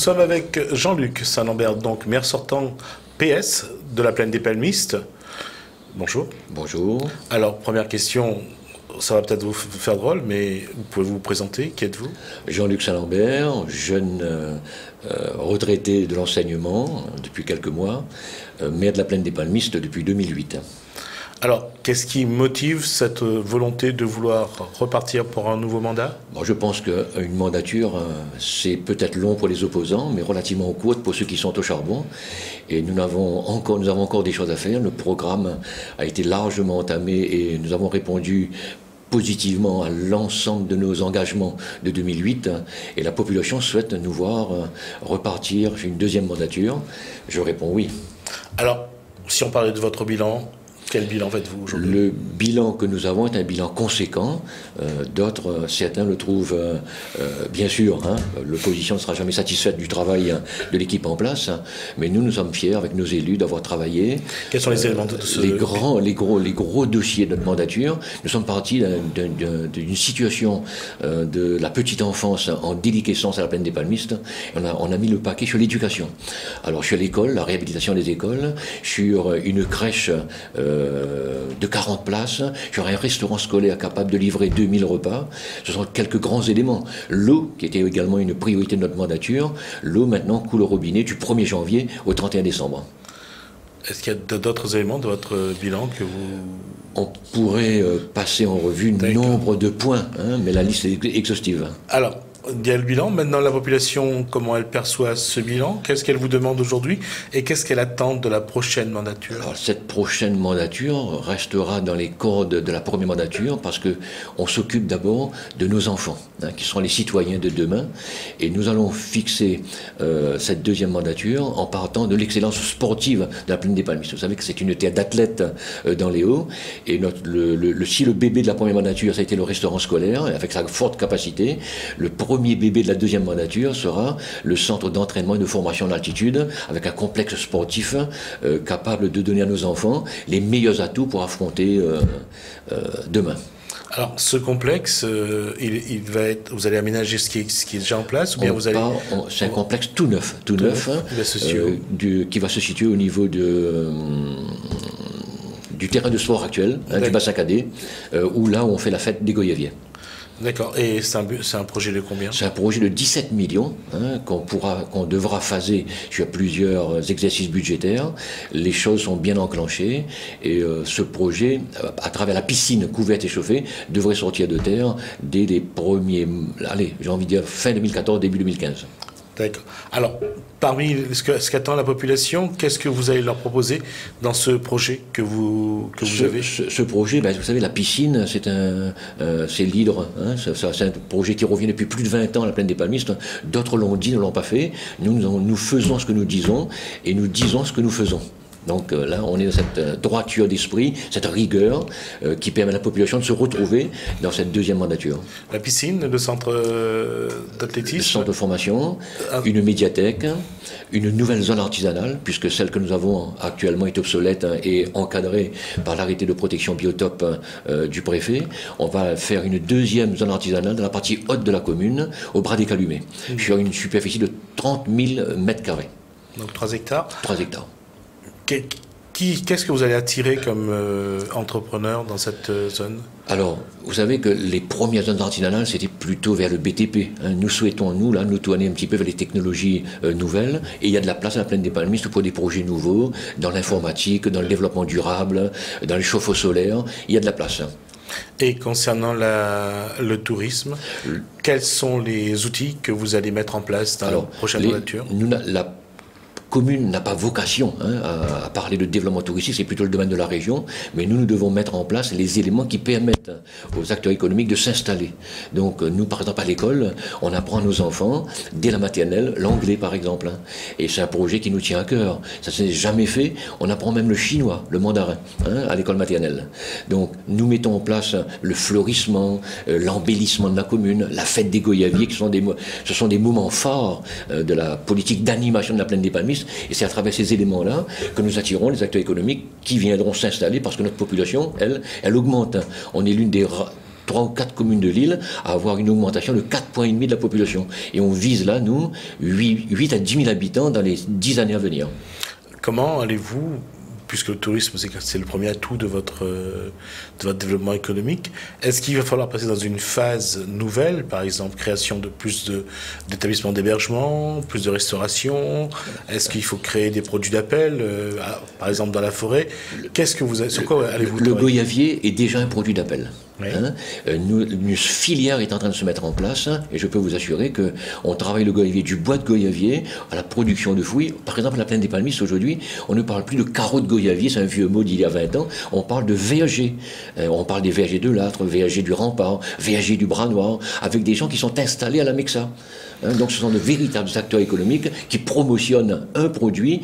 sommes avec Jean-Luc Saint-Lambert, donc maire sortant PS de la Plaine des Palmistes. Bonjour. Bonjour. Alors, première question, ça va peut-être vous faire drôle, mais vous pouvez vous présenter, qui êtes-vous? Jean-Luc Saint-Lambert, jeune retraité de l'enseignement depuis quelques mois, maire de la Plaine des Palmistes depuis 2008. Alors, qu'est-ce qui motive cette volonté de vouloir repartir pour un nouveau mandat? Bon, je pense qu'une mandature, c'est peut-être long pour les opposants, mais relativement courte pour ceux qui sont au charbon. Et nous avons encore des choses à faire. Le programme a été largement entamé et nous avons répondu positivement à l'ensemble de nos engagements de 2008. Et la population souhaite nous voir repartir sur une deuxième mandature. Je réponds oui. Alors, si on parlait de votre bilan, quel bilan faites-vous aujourd'hui? Le bilan que nous avons est un bilan conséquent. D'autres, certains le trouvent, bien sûr, l'opposition ne sera jamais satisfaite du travail de l'équipe en place, mais nous sommes fiers avec nos élus d'avoir travaillé. Quels sont les éléments de ce... Les gros dossiers de notre mandature. Nous sommes partis d'une situation de la petite enfance en déliquescence à la Plaine des Palmistes. On a mis le paquet sur l'éducation. Alors sur l'école, la réhabilitation des écoles, sur une crèche de 40 places, sur un restaurant scolaire capable de livrer 2000 repas. Ce sont quelques grands éléments. L'eau, qui était également une priorité de notre mandature, l'eau maintenant coule au robinet du 1er janvier au 31 décembre. Est-ce qu'il y a d'autres éléments de votre bilan que vous... On pourrait passer en revue nombre de points, mais la liste est exhaustive. Alors, il y a le bilan. Maintenant, la population, comment elle perçoit ce bilan? Qu'est-ce qu'elle vous demande aujourd'hui? Et qu'est-ce qu'elle attend de la prochaine mandature? Alors, cette prochaine mandature restera dans les cordes de la première mandature parce qu'on s'occupe d'abord de nos enfants, qui seront les citoyens de demain. Et nous allons fixer cette deuxième mandature en partant de l'excellence sportive de la Plaine des Palmistes. Vous savez que c'est une terre d'athlètes dans les Hauts. Et si le bébé de la première mandature, ça a été le restaurant scolaire, avec sa forte capacité, le premier bébé de la deuxième mandature sera le centre d'entraînement et de formation en altitude, avec un complexe sportif capable de donner à nos enfants les meilleurs atouts pour affronter demain. Alors, ce complexe, il va être, vous allez aménager ce qui est déjà en place, ou bien vous allez... C'est un complexe tout neuf, qui va se situer au niveau du terrain de sport actuel, du bassin cadet, où on fait la fête des Goyaviers. D'accord. Et c'est un projet de combien? C'est un projet de 17 millions qu'on devra phaser sur plusieurs exercices budgétaires. Les choses sont bien enclenchées et ce projet, à travers la piscine couverte et chauffée, devrait sortir de terre dès les premiers, j'ai envie de dire fin 2014, début 2015. D'accord. Alors, parmi ce qu'attend la population, qu'est-ce que vous allez leur proposer dans ce projet que vous avez? Ce projet, vous savez, la piscine, c'est l'hydre. C'est un projet qui revient depuis plus de 20 ans à la Plaine des Palmistes. D'autres l'ont dit, ne l'ont pas fait. Nous faisons ce que nous disons et nous disons ce que nous faisons. Donc là, on est dans cette droiture d'esprit, cette rigueur qui permet à la population de se retrouver dans cette deuxième mandature. La piscine, le centre d'athlétisme, le centre de formation, une médiathèque, une nouvelle zone artisanale, puisque celle que nous avons actuellement est obsolète et encadrée par l'arrêté de protection biotope du préfet. On va faire une deuxième zone artisanale dans la partie haute de la commune, au bras des Calumets, sur une superficie de 30 000 mètres carrés. Donc 3 hectares 3 hectares. Qu'est-ce que vous allez attirer comme entrepreneur dans cette zone? Alors, vous savez que les premières zones artisanales, c'était plutôt vers le BTP. Nous souhaitons, nous tourner un petit peu vers les technologies nouvelles. Et il y a de la place à la Plaine des Palmistes pour des projets nouveaux, dans l'informatique, dans le développement durable, dans les chauffe-eau solaires. Il y a de la place. Et concernant le tourisme, quels sont les outils que vous allez mettre en place dans la prochaine mandature? La commune n'a pas vocation à parler de développement touristique, c'est plutôt le domaine de la région, mais nous devons mettre en place les éléments qui permettent aux acteurs économiques de s'installer. Donc nous, par exemple, à l'école, on apprend à nos enfants, dès la maternelle, l'anglais par exemple, et c'est un projet qui nous tient à cœur. Ça ne s'est jamais fait, on apprend même le chinois, le mandarin, à l'école maternelle. Donc nous mettons en place le fleurissement, l'embellissement de la commune, la fête des Goyaviers, ce sont des moments forts de la politique d'animation de la Plaine des Palmistes. Et c'est à travers ces éléments-là que nous attirons les acteurs économiques qui viendront s'installer parce que notre population, elle augmente. On est l'une des 3 ou 4 communes de l'île à avoir une augmentation de 4,5 points de la population. Et on vise là, nous, 8 à 10 000 habitants dans les 10 années à venir. Comment allez-vous, puisque le tourisme c'est le premier atout de votre développement économique, est-ce qu'il va falloir passer dans une phase nouvelle, par exemple création de plus d'établissements d'hébergement, plus de restauration? Est-ce qu'il faut créer des produits d'appel, par exemple dans la forêt? Sur quoi allez-vous Le travailler? goyavier est déjà un produit d'appel. Oui. Une filière est en train de se mettre en place et je peux vous assurer qu'on travaille le goyavier, du bois de goyavier à la production de fruits. Par exemple, à la plaine des Palmistes aujourd'hui, on ne parle plus de carreaux de goyavier, c'est un vieux mot d'il y a 20 ans, on parle de VAG. On parle des VAG de Lattre, VAG du Rempart, VAG du Bras Noir, avec des gens qui sont installés à la Mexa. Donc ce sont de véritables acteurs économiques qui promotionnent un produit.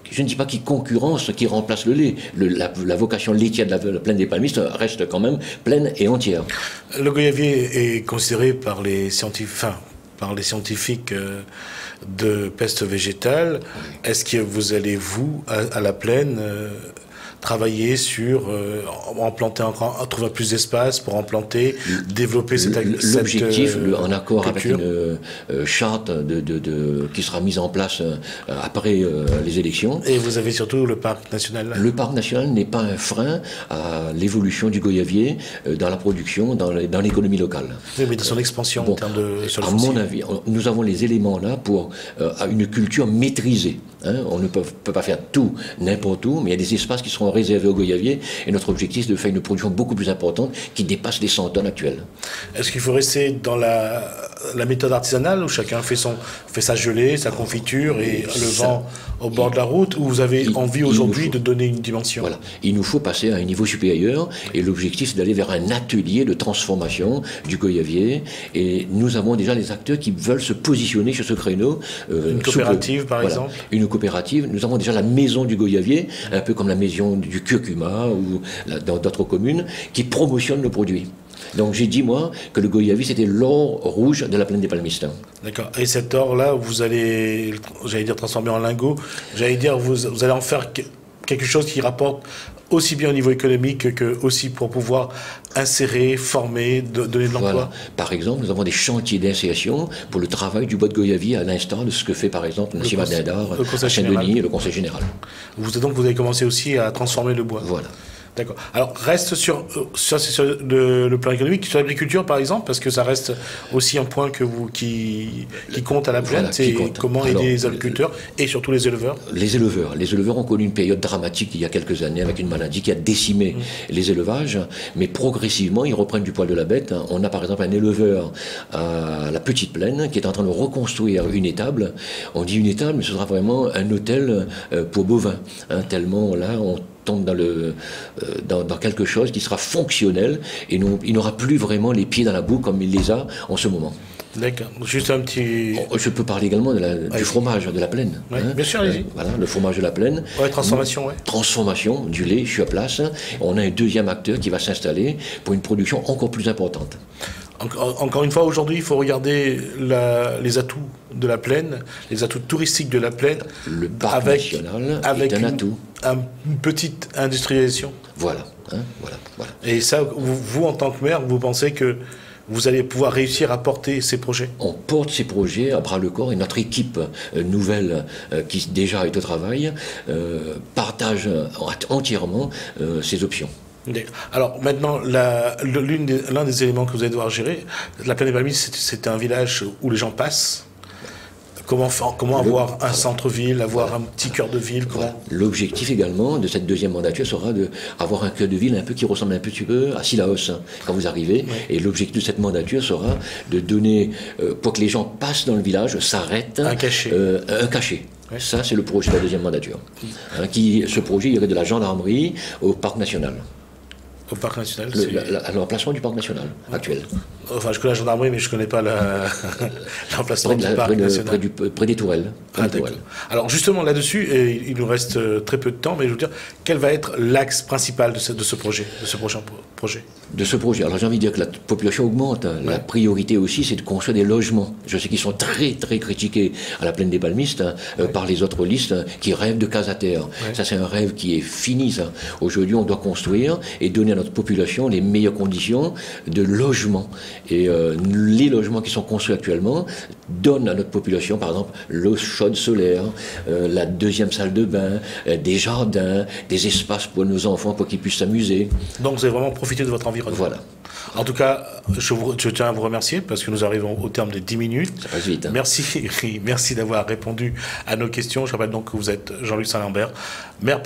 Je ne dis pas qui concurrence, qui remplace le lait. La vocation laitière de la plaine des Palmistes reste quand même pleine et entière. Le goyavier est considéré par les scientifiques de peste végétale. Est-ce que vous allez, à la plaine, travailler sur trouver plus d'espace pour implanter, développer l'objectif, en accord culture. avec une charte qui sera mise en place après les élections. Et vous avez surtout le parc national. Le parc national n'est pas un frein à l'évolution du goyavier dans la production, dans l'économie locale. Oui, mais dans son expansion en termes sur le à foncier. mon avis, nous avons les éléments là pour une culture maîtrisée. On ne peut pas faire tout n'importe où, mais il y a des espaces qui seront réservés au goyavier et notre objectif est de faire une production beaucoup plus importante qui dépasse les 100 tonnes actuelles. Est-ce qu'il faut rester dans la méthode artisanale où chacun fait sa gelée, sa confiture et le vend au bord de la route, ou vous avez envie aujourd'hui de donner une dimension? Voilà. Il nous faut passer à un niveau supérieur et l'objectif c'est d'aller vers un atelier de transformation du goyavier et nous avons déjà les acteurs qui veulent se positionner sur ce créneau. Une coopérative par exemple? Une coopérative. Nous avons déjà la maison du goyavier, un peu comme la maison du curcuma ou dans d'autres communes, qui promotionne le produit. Donc j'ai dit, moi, que le goyavier, c'était l'or rouge de la plaine des Palmistes. D'accord. Et cet or-là, vous allez, j'allais dire, transformer en lingot. J'allais dire, vous allez en faire quelque chose qui rapporte aussi bien au niveau économique que aussi pour pouvoir insérer, former, donner de l'emploi. Voilà. Par exemple, nous avons des chantiers d'insertion pour le travail du bois de goyavier à l'instar de ce que fait par exemple Nassima Dindar à Saint-Denis et le Conseil général. Donc vous avez commencé aussi à transformer le bois. Voilà. D'accord. Alors, reste sur le plan économique, sur l'agriculture par exemple, parce que ça reste aussi un point qui compte à la plaine, c'est comment aider les agriculteurs et surtout les éleveurs. Les éleveurs ont connu une période dramatique il y a quelques années avec une maladie qui a décimé les élevages, mais progressivement ils reprennent du poil de la bête. On a par exemple un éleveur à la Petite Plaine qui est en train de reconstruire une étable. On dit une étable, mais ce sera vraiment un hôtel pour bovins, tellement là on tombe dans quelque chose qui sera fonctionnel et il n'aura plus vraiment les pieds dans la boue comme il les a en ce moment. D'accord. Juste un petit... Je peux parler également du fromage de la plaine. Oui, bien sûr, allez-y. Voilà, le fromage de la plaine. Ouais, transformation, Transformation du lait, je suis à place. On a un deuxième acteur qui va s'installer pour une production encore plus importante. Encore une fois, aujourd'hui, il faut regarder les atouts de la plaine, les atouts touristiques de la plaine. Le parc national est un atout. Une petite industrialisation. Voilà. Voilà. Et ça, vous, en tant que maire, vous pensez que vous allez pouvoir réussir à porter ces projets? On porte ces projets à bras le corps et notre équipe nouvelle qui déjà est au travail partage entièrement ces options. Alors maintenant, l'un des éléments que vous allez devoir gérer, la plaine des Palmistes, c'est un village où les gens passent. Comment avoir un centre-ville, avoir un petit cœur de ville? L'objectif également de cette deuxième mandature sera d'avoir un cœur de ville un peu qui ressemble un petit peu à Sillaos quand vous arrivez. Oui. Et l'objectif de cette mandature sera de donner, pour que les gens passent dans le village, s'arrêtent, un cachet. Oui. Ça, c'est le projet de la deuxième mandature. Ce projet irait de la gendarmerie au parc national. Au parc national, l'emplacement du parc national actuel. Enfin, je connais la gendarmerie, mais je ne connais pas l'emplacement du parc national. Près des Tourelles. Alors justement, là-dessus, il nous reste très peu de temps, mais je veux dire, quel va être l'axe principal de ce projet, de ce prochain projet? De ce projet. Alors j'ai envie de dire que la population augmente. Ouais. La priorité aussi, c'est de construire des logements. Je sais qu'ils sont très, très critiqués à la plaine des Palmistes par les autres listes qui rêvent de cases à terre. Ouais. Ça, c'est un rêve qui est fini, ça. Aujourd'hui, on doit construire et donner à à notre population les meilleures conditions de logement. Et les logements qui sont construits actuellement donnent à notre population, par exemple, l'eau chaude solaire, la deuxième salle de bain, des jardins, des espaces pour nos enfants pour qu'ils puissent s'amuser. Donc vous avez vraiment profité de votre environnement. Voilà. En tout cas, je tiens à vous remercier parce que nous arrivons au terme des 10 minutes. Ça passe vite. Hein. Merci d'avoir répondu à nos questions. Je rappelle donc que vous êtes Jean-Luc Saint-Lambert, maire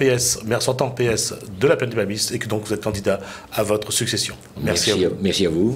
sortant PS de la Plaine des Babis et que donc vous êtes candidat à votre succession. Merci à vous.